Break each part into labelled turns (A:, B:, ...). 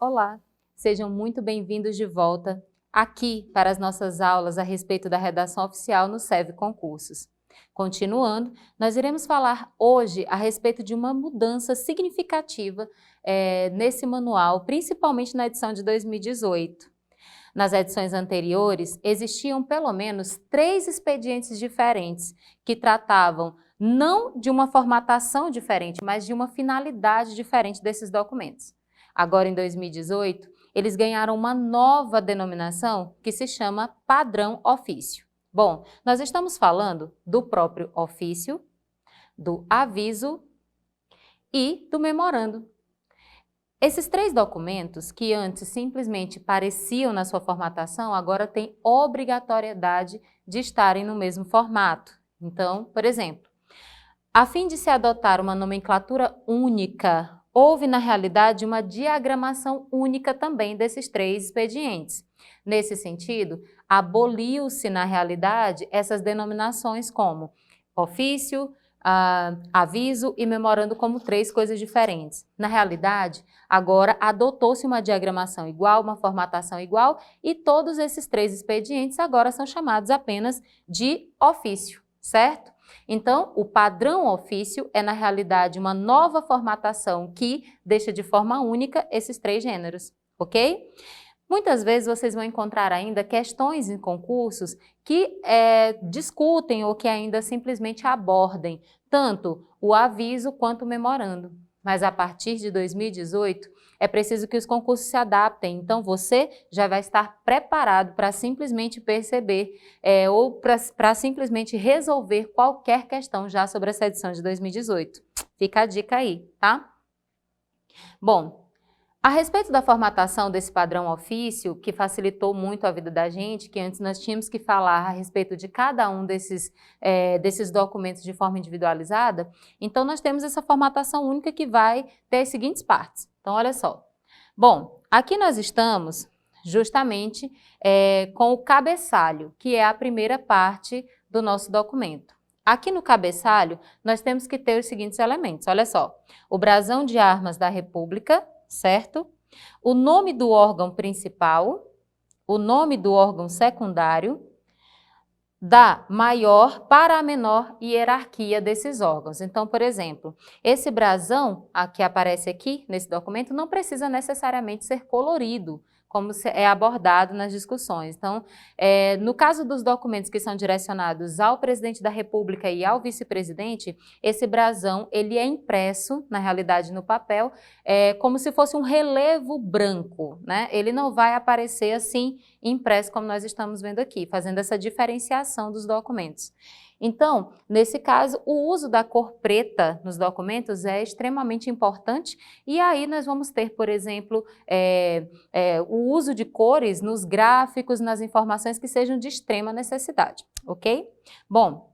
A: Olá, sejam muito bem-vindos de volta aqui para as nossas aulas a respeito da redação oficial no SEV Concursos. Continuando, nós iremos falar hoje a respeito de uma mudança significativa nesse manual, principalmente na edição de 2018. Nas edições anteriores, existiam pelo menos 3 expedientes diferentes que tratavam não de uma formatação diferente, mas de uma finalidade diferente desses documentos. Agora, em 2018, eles ganharam uma nova denominação que se chama padrão ofício. Bom, nós estamos falando do próprio ofício, do aviso e do memorando. Esses 3 documentos, que antes simplesmente pareciam na sua formatação, agora têm obrigatoriedade de estarem no mesmo formato. Então, por exemplo, a fim de se adotar uma nomenclatura única, houve, na realidade, uma diagramação única também desses 3 expedientes. Nesse sentido, aboliu-se, na realidade, essas denominações como ofício, aviso e memorando como 3 coisas diferentes. Na realidade, agora adotou-se uma diagramação igual, uma formatação igual, e todos esses 3 expedientes agora são chamados apenas de ofício, certo? Então, o padrão ofício é, na realidade, uma nova formatação que deixa de forma única esses 3 gêneros, ok? Muitas vezes vocês vão encontrar ainda questões em concursos que discutem ou que ainda simplesmente abordem tanto o aviso quanto o memorando. Mas a partir de 2018 é preciso que os concursos se adaptem, então você já vai estar preparado para simplesmente perceber ou para simplesmente resolver qualquer questão já sobre essa edição de 2018. Fica a dica aí, tá? Bom, a respeito da formatação desse padrão ofício, que facilitou muito a vida da gente, que antes nós tínhamos que falar a respeito de cada um desses documentos de forma individualizada, então nós temos essa formatação única que vai ter as seguintes partes. Então, olha só. Bom, aqui nós estamos justamente com o cabeçalho, que é a primeira parte do nosso documento. Aqui no cabeçalho, nós temos que ter os seguintes elementos, olha só. O brasão de armas da República, certo? O nome do órgão principal, o nome do órgão secundário, da maior para a menor hierarquia desses órgãos. Então, por exemplo, esse brasão que aparece aqui nesse documento não precisa necessariamente ser colorido, como é abordado nas discussões. Então, no caso dos documentos que são direcionados ao presidente da República e ao vice-presidente, esse brasão ele é impresso, na realidade, no papel, como se fosse um relevo branco, né? Ele não vai aparecer assim impresso como nós estamos vendo aqui, fazendo essa diferenciação dos documentos. Então, nesse caso, o uso da cor preta nos documentos é extremamente importante e aí nós vamos ter, por exemplo, o uso de cores nos gráficos, nas informações que sejam de extrema necessidade, ok? Bom,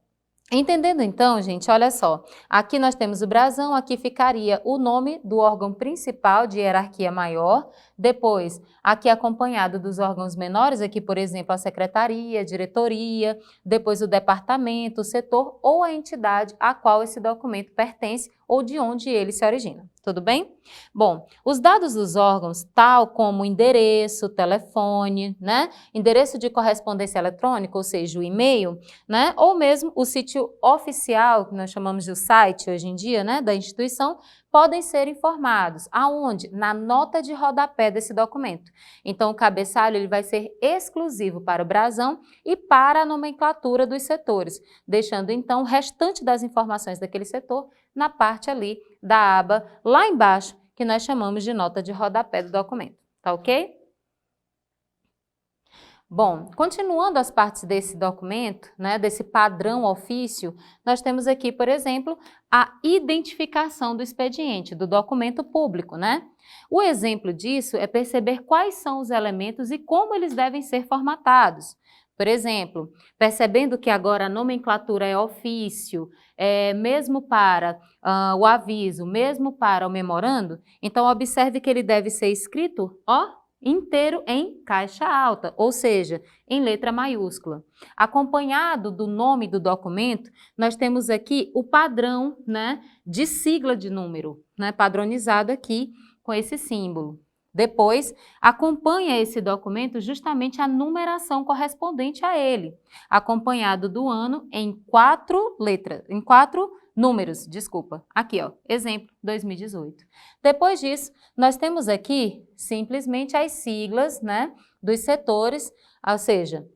A: entendendo então, gente, olha só, aqui nós temos o brasão, aqui ficaria o nome do órgão principal de hierarquia maior, depois aqui acompanhado dos órgãos menores, aqui por exemplo a secretaria, a diretoria, depois o departamento, o setor ou a entidade a qual esse documento pertence ou de onde ele se origina. Tudo bem? Bom, os dados dos órgãos, tal como endereço, telefone, né? Endereço de correspondência eletrônica, ou seja, o e-mail, né? Ou mesmo o sítio oficial, que nós chamamos de site hoje em dia, né? Da instituição, podem ser informados. Aonde? Na nota de rodapé desse documento. Então, o cabeçalho ele vai ser exclusivo para o brasão e para a nomenclatura dos setores, deixando então o restante das informações daquele setor na parte ali da aba lá embaixo, que nós chamamos de nota de rodapé do documento. Tá ok? Bom, continuando as partes desse documento, né, desse padrão ofício, nós temos aqui, por exemplo, a identificação do expediente, do documento público, né? O exemplo disso é perceber quais são os elementos e como eles devem ser formatados. Por exemplo, percebendo que agora a nomenclatura é ofício, mesmo para o aviso, mesmo para o memorando, então observe que ele deve ser escrito, ó, inteiro em caixa alta, ou seja, em letra maiúscula. Acompanhado do nome do documento, nós temos aqui o padrão, né, de sigla de número, né, padronizado aqui com esse símbolo. Depois, acompanha esse documento justamente a numeração correspondente a ele, acompanhado do ano em 4 letras, em 4 números, desculpa. Aqui, ó, exemplo, 2018. Depois disso, nós temos aqui simplesmente as siglas, né, dos setores, ou seja,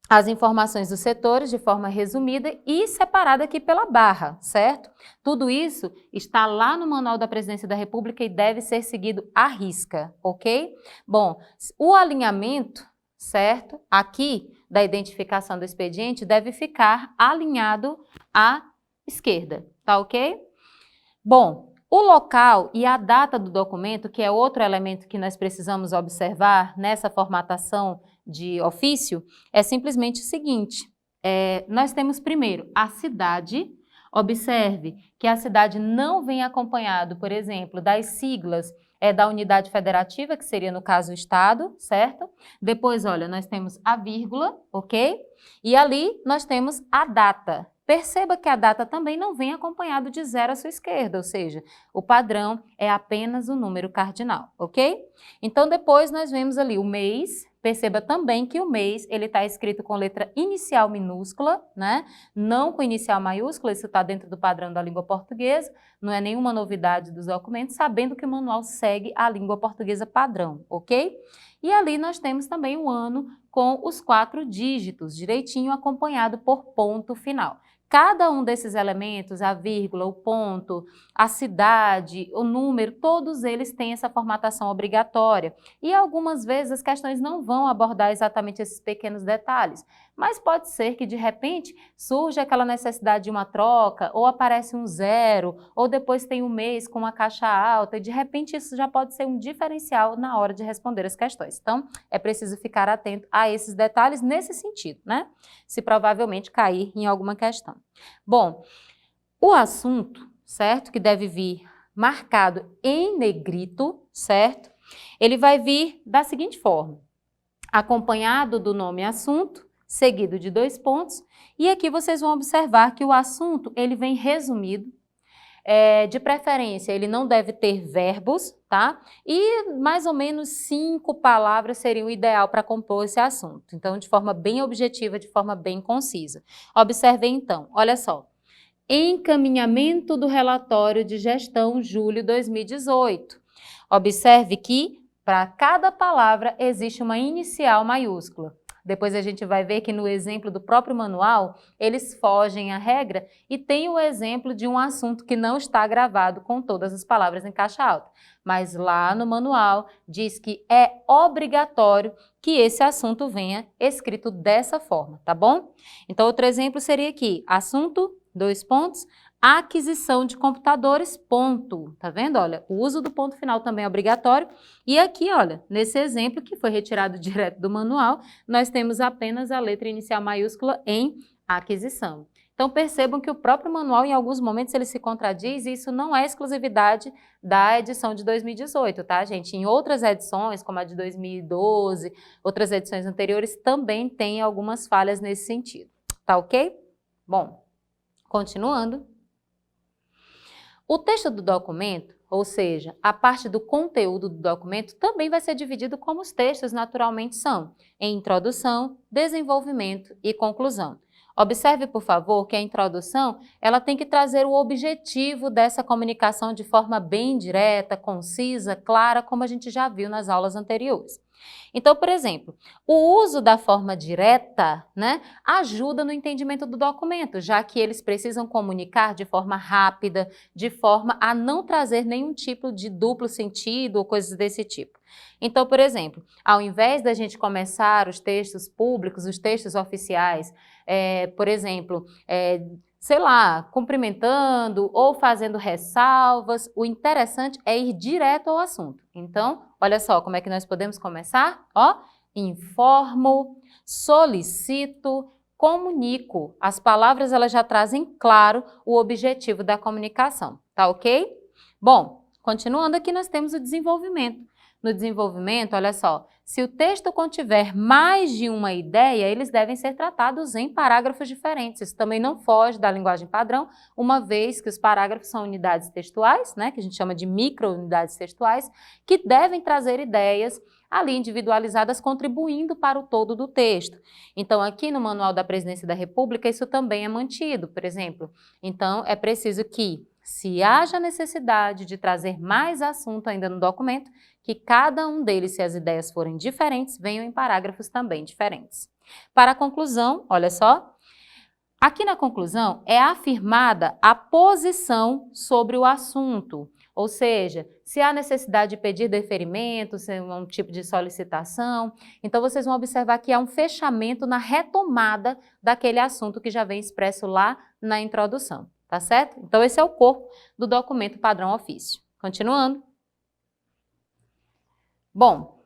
A: as informações dos setores de forma resumida e separada aqui pela barra, certo? Tudo isso está lá no Manual da Presidência da República e deve ser seguido à risca, ok? Bom, o alinhamento, certo? Aqui da identificação do expediente deve ficar alinhado à esquerda, tá ok? Bom, o local e a data do documento, que é outro elemento que nós precisamos observar nessa formatação de ofício, é simplesmente o seguinte, nós temos primeiro a cidade. Observe que a cidade não vem acompanhado, por exemplo, das siglas da unidade federativa, que seria no caso o estado, certo? Depois, olha, nós temos a vírgula, ok? E ali nós temos a data. Perceba que a data também não vem acompanhado de 0 à sua esquerda, ou seja, o padrão é apenas o número cardinal, ok? Então, depois nós vemos ali o mês. Perceba também que o mês ele está escrito com letra inicial minúscula, né? Não com inicial maiúscula, isso está dentro do padrão da língua portuguesa, não é nenhuma novidade dos documentos, sabendo que o manual segue a língua portuguesa padrão, ok? E ali nós temos também o ano com os 4 dígitos, direitinho acompanhado por ponto final. Cada um desses elementos, a vírgula, o ponto, a cidade, o número, todos eles têm essa formatação obrigatória. E algumas vezes as questões não vão abordar exatamente esses pequenos detalhes, mas pode ser que de repente surja aquela necessidade de uma troca, ou aparece um 0, ou depois tem um mês com uma caixa alta, e de repente isso já pode ser um diferencial na hora de responder as questões. Então, é preciso ficar atento a esses detalhes nesse sentido, né? Se provavelmente cair em alguma questão. Bom, o assunto, certo, que deve vir marcado em negrito, certo? Ele vai vir da seguinte forma, acompanhado do nome assunto, seguido de 2 pontos, e aqui vocês vão observar que o assunto, ele vem resumido, de preferência, ele não deve ter verbos, tá? E mais ou menos 5 palavras seriam o ideal para compor esse assunto. Então, de forma bem objetiva, de forma bem concisa. Observem então, olha só. Encaminhamento do relatório de gestão julho 2018. Observe que para cada palavra existe uma inicial maiúscula. Depois a gente vai ver que no exemplo do próprio manual, eles fogem à regra e tem o exemplo de um assunto que não está gravado com todas as palavras em caixa alta. Mas lá no manual diz que é obrigatório que esse assunto venha escrito dessa forma, tá bom? Então, outro exemplo seria aqui, assunto, 2 pontos, aquisição de computadores, ponto. Tá vendo? Olha, o uso do ponto final também é obrigatório. E aqui, olha, nesse exemplo que foi retirado direto do manual, nós temos apenas a letra inicial maiúscula em aquisição. Então, percebam que o próprio manual, em alguns momentos, ele se contradiz e isso não é exclusividade da edição de 2018, tá, gente? Em outras edições, como a de 2012, outras edições anteriores, também tem algumas falhas nesse sentido. Tá ok? Bom, continuando. O texto do documento, ou seja, a parte do conteúdo do documento, também vai ser dividido como os textos naturalmente são, em introdução, desenvolvimento e conclusão. Observe, por favor, que a introdução ela tem que trazer o objetivo dessa comunicação de forma bem direta, concisa, clara, como a gente já viu nas aulas anteriores. Então, por exemplo, o uso da forma direta, né, ajuda no entendimento do documento, já que eles precisam comunicar de forma rápida, de forma a não trazer nenhum tipo de duplo sentido ou coisas desse tipo. Então, por exemplo, ao invés da gente começar os textos públicos, os textos oficiais, por exemplo, sei lá, cumprimentando ou fazendo ressalvas, o interessante é ir direto ao assunto. Então, olha só como é que nós podemos começar, ó, informo, solicito, comunico. As palavras elas já trazem claro o objetivo da comunicação, tá ok? Bom, continuando aqui nós temos o desenvolvimento. no desenvolvimento, olha só, se o texto contiver mais de uma ideia, eles devem ser tratados em parágrafos diferentes. Isso também não foge da linguagem padrão, uma vez que os parágrafos são unidades textuais, né, que a gente chama de micro-unidades textuais, que devem trazer ideias ali individualizadas, contribuindo para o todo do texto. Então, aqui no Manual da Presidência da República, isso também é mantido, por exemplo. Então, é preciso que, se haja necessidade de trazer mais assunto ainda no documento, que cada um deles, se as ideias forem diferentes, venham em parágrafos também diferentes. Para a conclusão, olha só, aqui na conclusão é afirmada a posição sobre o assunto, ou seja, se há necessidade de pedir deferimento, se é um tipo de solicitação, então vocês vão observar que há um fechamento na retomada daquele assunto que já vem expresso lá na introdução, tá certo? Então esse é o corpo do documento padrão ofício. Continuando. Bom,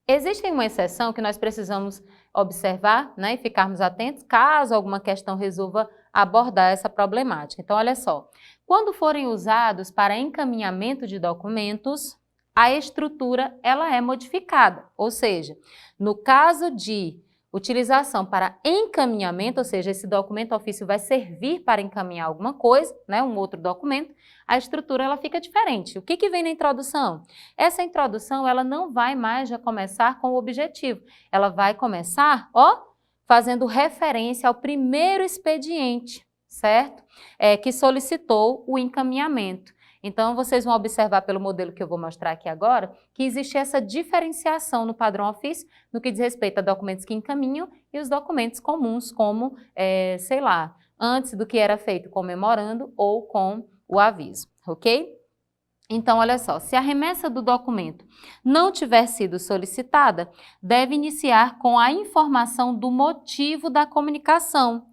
A: existe uma exceção que nós precisamos observar, né, e ficarmos atentos caso alguma questão resolva abordar essa problemática. Então, olha só, quando forem usados para encaminhamento de documentos, a estrutura ela é modificada, ou seja, no caso de utilização para encaminhamento, ou seja, esse documento ofício vai servir para encaminhar alguma coisa, né, um outro documento, a estrutura ela fica diferente. O que vem na introdução? Essa introdução ela não vai mais já começar com o objetivo, ela vai começar, ó, fazendo referência ao primeiro expediente, certo? Que solicitou o encaminhamento. Então, vocês vão observar pelo modelo que eu vou mostrar aqui agora, que existe essa diferenciação no padrão ofício no que diz respeito a documentos que encaminham e os documentos comuns, como, sei lá, antes do que era feito com o memorando ou com o aviso, ok? Então, olha só, se a remessa do documento não tiver sido solicitada, deve iniciar com a informação do motivo da comunicação,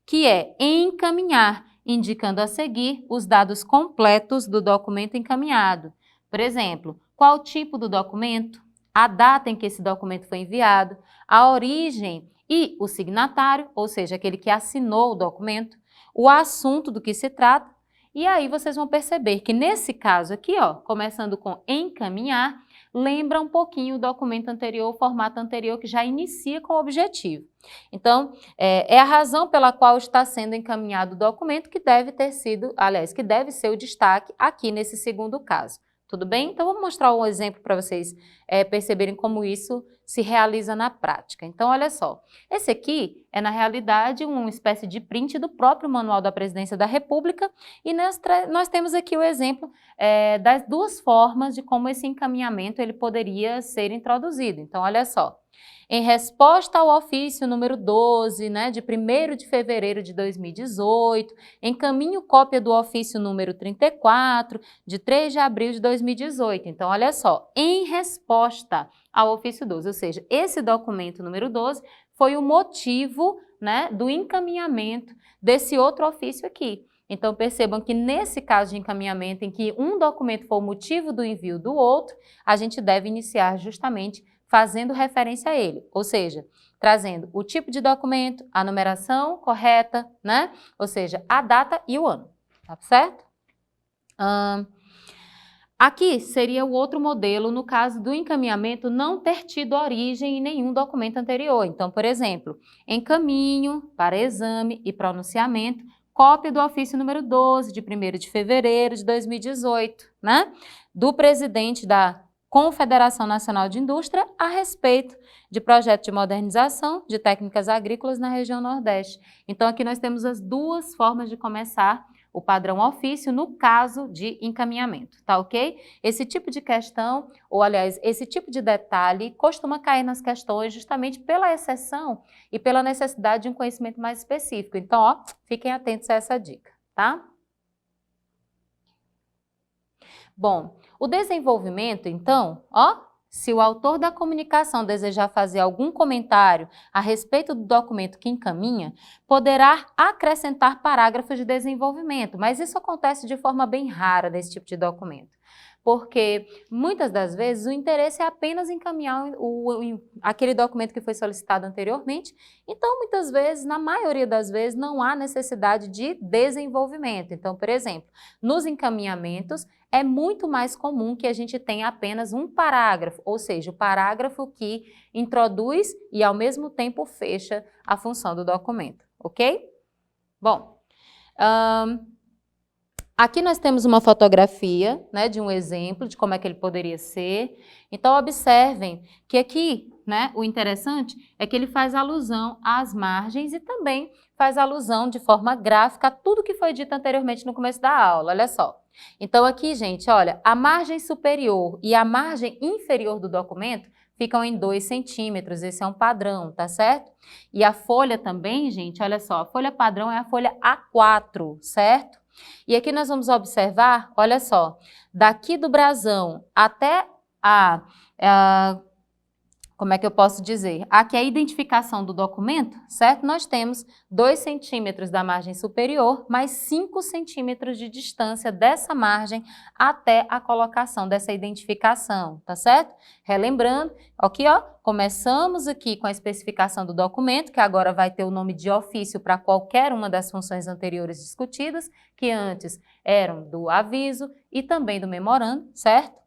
A: que é encaminhar, indicando a seguir os dados completos do documento encaminhado. Por exemplo, qual o tipo do documento, a data em que esse documento foi enviado, a origem e o signatário, ou seja, aquele que assinou o documento, o assunto do que se trata. E aí vocês vão perceber que nesse caso aqui, ó, começando com encaminhar, lembra um pouquinho o documento anterior, o formato anterior, que já inicia com o objetivo. Então, é a razão pela qual está sendo encaminhado o documento que deve ter sido, aliás, que deve ser o destaque aqui nesse segundo caso. Tudo bem? Então, vou mostrar um exemplo para vocês perceberem como isso se realiza na prática. Então, olha só, esse aqui é, na realidade, uma espécie de print do próprio Manual da Presidência da República e nós temos aqui o exemplo das duas formas de como esse encaminhamento ele poderia ser introduzido. Então, olha só. Em resposta ao ofício número 12, né, de 1º de fevereiro de 2018, encaminho cópia do ofício número 34, de 3 de abril de 2018. Então, olha só, em resposta ao ofício 12, ou seja, esse documento número 12 foi o motivo, né, do encaminhamento desse outro ofício aqui. Então, percebam que nesse caso de encaminhamento, em que um documento for o motivo do envio do outro, a gente deve iniciar justamente fazendo referência a ele, ou seja, trazendo o tipo de documento, a numeração correta, né? Ou seja, a data e o ano, tá certo? Aqui seria o outro modelo no caso do encaminhamento não ter tido origem em nenhum documento anterior. Então, por exemplo, encaminho para exame e pronunciamento, cópia do ofício número 12, de 1º de fevereiro de 2018, né? Do presidente da Confederação Nacional de Indústria a respeito de projeto de modernização de técnicas agrícolas na região Nordeste. Então, aqui nós temos as duas formas de começar o padrão ofício no caso de encaminhamento, tá ok? Esse tipo de questão, ou aliás, esse tipo de detalhe costuma cair nas questões justamente pela exceção e pela necessidade de um conhecimento mais específico. Então, ó, fiquem atentos a essa dica, tá? Bom, o desenvolvimento, então, ó, se o autor da comunicação desejar fazer algum comentário a respeito do documento que encaminha, poderá acrescentar parágrafos de desenvolvimento, mas isso acontece de forma bem rara nesse tipo de documento. Porque muitas das vezes o interesse é apenas encaminhar aquele documento que foi solicitado anteriormente, então muitas vezes, na maioria das vezes, não há necessidade de desenvolvimento. Então, por exemplo, nos encaminhamentos é muito mais comum que a gente tenha apenas um parágrafo, ou seja, o parágrafo que introduz e ao mesmo tempo fecha a função do documento, ok? Bom, aqui nós temos uma fotografia, né, de um exemplo de como é que ele poderia ser. Então, observem que aqui, né, o interessante é que ele faz alusão às margens e também faz alusão de forma gráfica a tudo que foi dito anteriormente no começo da aula, olha só. Então, aqui, gente, olha, a margem superior e a margem inferior do documento ficam em 2 centímetros, esse é um padrão, tá certo? E a folha também, gente, olha só, a folha padrão é a folha A4, certo? E aqui nós vamos observar, olha só, daqui do brasão até como é que eu posso dizer? Aqui é a identificação do documento, certo? Nós temos 2 centímetros da margem superior, mais 5 centímetros de distância dessa margem até a colocação dessa identificação, tá certo? Relembrando, aqui ó, começamos aqui com a especificação do documento, que agora vai ter o nome de ofício para qualquer uma das funções anteriores discutidas, que antes eram do aviso e também do memorando, certo?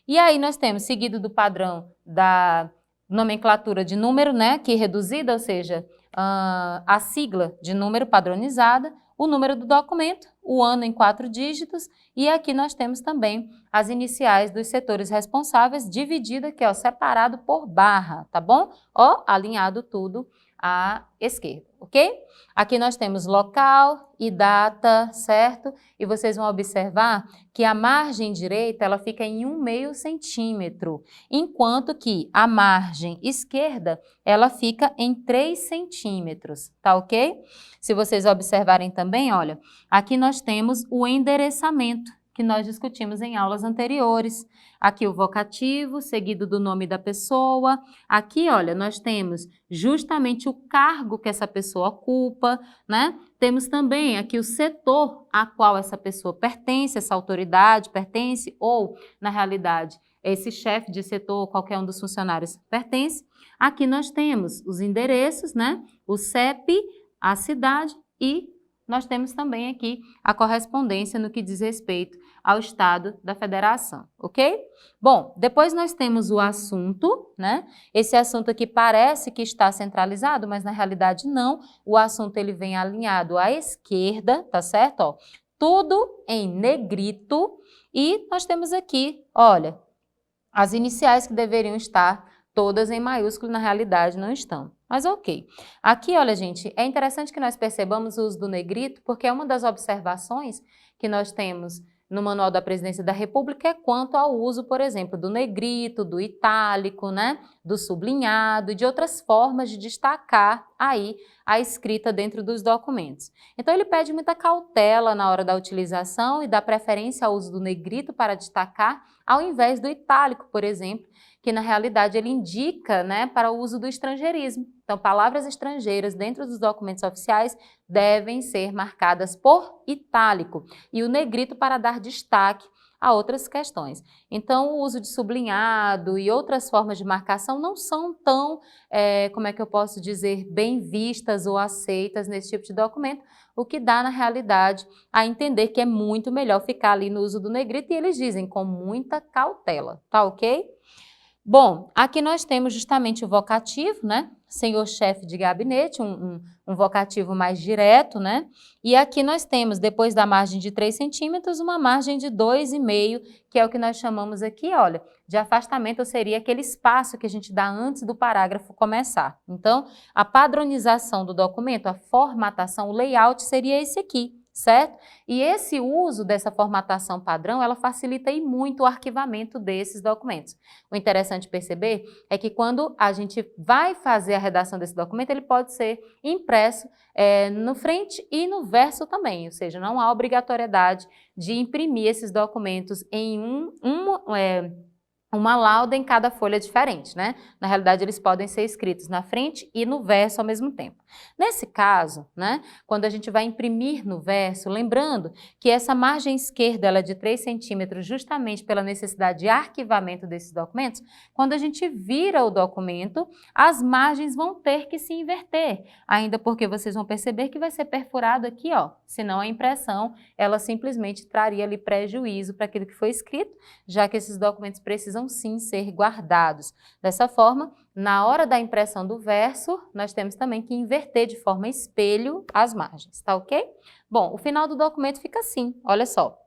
A: E aí nós temos, seguido do padrão da nomenclatura de número, né, que reduzida, ou seja, a sigla de número padronizada, o número do documento, o ano em 4 dígitos, e aqui nós temos também as iniciais dos setores responsáveis, dividida aqui, ó, separado por barra, tá bom? Ó, alinhado tudo à esquerda, ok? Aqui nós temos local e data, certo? E vocês vão observar que a margem direita, ela fica em 1/2 centímetro, enquanto que a margem esquerda, ela fica em 3 centímetros, tá ok? Se vocês observarem também, olha, aqui nós temos o endereçamento, que nós discutimos em aulas anteriores. Aqui o vocativo, seguido do nome da pessoa. Aqui, olha, nós temos justamente o cargo que essa pessoa ocupa, né? Temos também aqui o setor a qual essa pessoa pertence, essa autoridade pertence, ou, na realidade, esse chefe de setor, qualquer um dos funcionários pertence. Aqui nós temos os endereços, né? O CEP, a cidade e nós temos também aqui a correspondência no que diz respeito ao estado da federação, ok? Bom, depois nós temos o assunto, né? Esse assunto aqui parece que está centralizado, mas na realidade não. O assunto ele vem alinhado à esquerda, tá certo? Ó, tudo em negrito e nós temos aqui, olha, as iniciais que deveriam estar todas em maiúsculo, na realidade não estão. Mas ok. Aqui, olha, gente, é interessante que nós percebamos o uso do negrito, porque é uma das observações que nós temos no Manual da Presidência da República é quanto ao uso, por exemplo, do negrito, do itálico, né, do sublinhado e de outras formas de destacar aí a escrita dentro dos documentos. Então, ele pede muita cautela na hora da utilização e dá preferência ao uso do negrito para destacar, ao invés do itálico, por exemplo, que na realidade ele indica, né, para o uso do estrangeirismo. Então, palavras estrangeiras dentro dos documentos oficiais devem ser marcadas por itálico e o negrito para dar destaque a outras questões. Então, o uso de sublinhado e outras formas de marcação não são tão, como é que eu posso dizer, bem vistas ou aceitas nesse tipo de documento, o que dá, na realidade, a entender que é muito melhor ficar ali no uso do negrito e eles dizem com muita cautela, tá ok? Bom, aqui nós temos justamente o vocativo, né? Senhor-chefe de gabinete, um vocativo mais direto, né? E aqui nós temos, depois da margem de 3 centímetros, uma margem de 2,5, que é o que nós chamamos aqui, olha, de afastamento, ou seria aquele espaço que a gente dá antes do parágrafo começar. Então, a padronização do documento, a formatação, o layout seria esse aqui, certo? E esse uso dessa formatação padrão, ela facilita e muito o arquivamento desses documentos. O interessante perceber é que quando a gente vai fazer a redação desse documento, ele pode ser impresso no frente e no verso também, ou seja, não há obrigatoriedade de imprimir esses documentos em uma lauda em cada folha diferente, né? Na realidade, eles podem ser escritos na frente e no verso ao mesmo tempo. Nesse caso, né, quando a gente vai imprimir no verso, lembrando que essa margem esquerda ela é de 3 centímetros justamente pela necessidade de arquivamento desses documentos, quando a gente vira o documento, as margens vão ter que se inverter, ainda porque vocês vão perceber que vai ser perfurado aqui, ó, senão a impressão, ela simplesmente traria ali prejuízo para aquilo que foi escrito, já que esses documentos precisam sim ser guardados. Dessa forma, na hora da impressão do verso, nós temos também que inverter de forma espelho as margens, tá ok? Bom, o final do documento fica assim, olha só.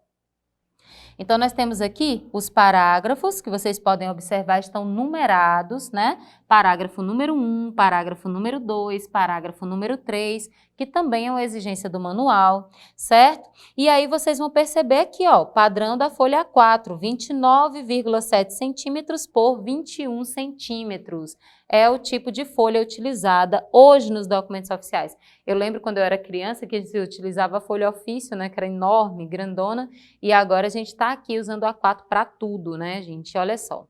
A: Então, nós temos aqui os parágrafos, que vocês podem observar, estão numerados, né? Parágrafo número 1, parágrafo número 2, parágrafo número 3, que também é uma exigência do manual, certo? E aí vocês vão perceber aqui, ó, padrão da folha A4, 29,7 centímetros por 21 centímetros. É o tipo de folha utilizada hoje nos documentos oficiais. Eu lembro quando eu era criança que se utilizava a folha ofício, né, que era enorme, grandona, e agora a gente está aqui usando a A4 para tudo, né, gente? Olha só.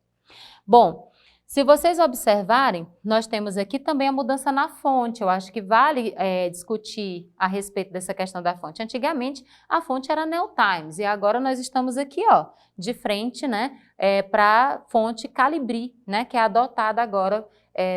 A: Bom, se vocês observarem, nós temos aqui também a mudança na fonte. Eu acho que vale discutir a respeito dessa questão da fonte. Antigamente, a fonte era New Times e agora nós estamos aqui, ó, de frente, né, para a fonte Calibri, né, que é adotada agora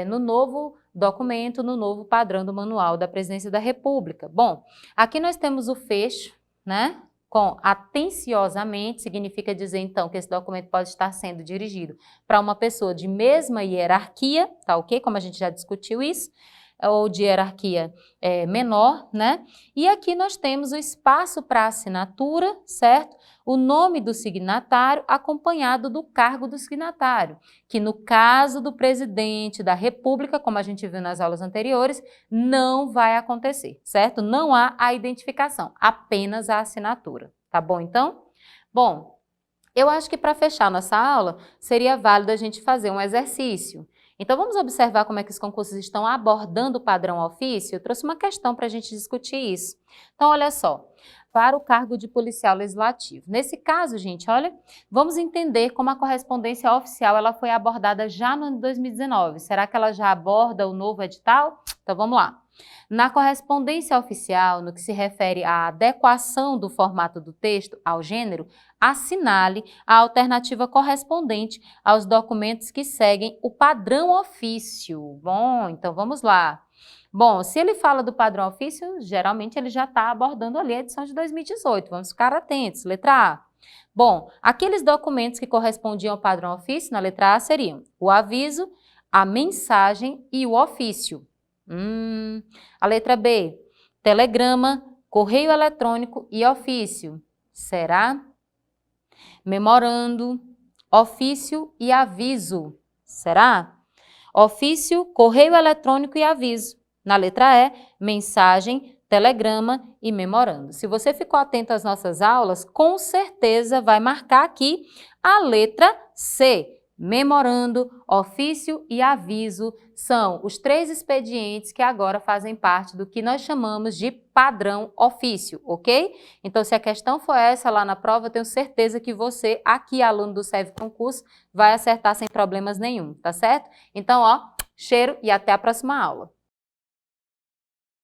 A: no novo documento, no novo padrão do Manual da Presidência da República. Bom, aqui nós temos o fecho, né, com atenciosamente, significa dizer então que esse documento pode estar sendo dirigido para uma pessoa de mesma hierarquia, tá ok? Como a gente já discutiu isso, ou de hierarquia menor, né? E aqui nós temos o espaço para assinatura, certo? O nome do signatário acompanhado do cargo do signatário, que no caso do presidente da República, como a gente viu nas aulas anteriores, não vai acontecer, certo? Não há a identificação, apenas a assinatura, tá bom então? Bom, eu acho que para fechar nossa aula, seria válido a gente fazer um exercício. Então, vamos observar como é que os concursos estão abordando o padrão ofício? Eu trouxe uma questão para a gente discutir isso. Então, olha só, para o cargo de policial legislativo. Nesse caso, gente, olha, vamos entender como a correspondência oficial ela foi abordada já no ano de 2019. Será que ela já aborda o novo edital? Então, vamos lá. Na correspondência oficial, no que se refere à adequação do formato do texto ao gênero, assinale a alternativa correspondente aos documentos que seguem o padrão ofício. Bom, então vamos lá. Bom, se ele fala do padrão ofício, geralmente ele já está abordando ali a edição de 2018. Vamos ficar atentos. Letra A. Bom, aqueles documentos que correspondiam ao padrão ofício, na letra A, seriam o aviso, a mensagem e o ofício. A letra B, telegrama, correio eletrônico e ofício. Será? Memorando, ofício e aviso. Será? Ofício, correio eletrônico e aviso. Na letra E, mensagem, telegrama e memorando. Se você ficou atento às nossas aulas, com certeza vai marcar aqui a letra C. Memorando, ofício e aviso são os 3 expedientes que agora fazem parte do que nós chamamos de padrão ofício, ok? Então, se a questão for essa lá na prova, eu tenho certeza que você, aqui aluno do SEV Concurso, vai acertar sem problemas nenhum, tá certo? Então, ó, cheiro e até a próxima aula.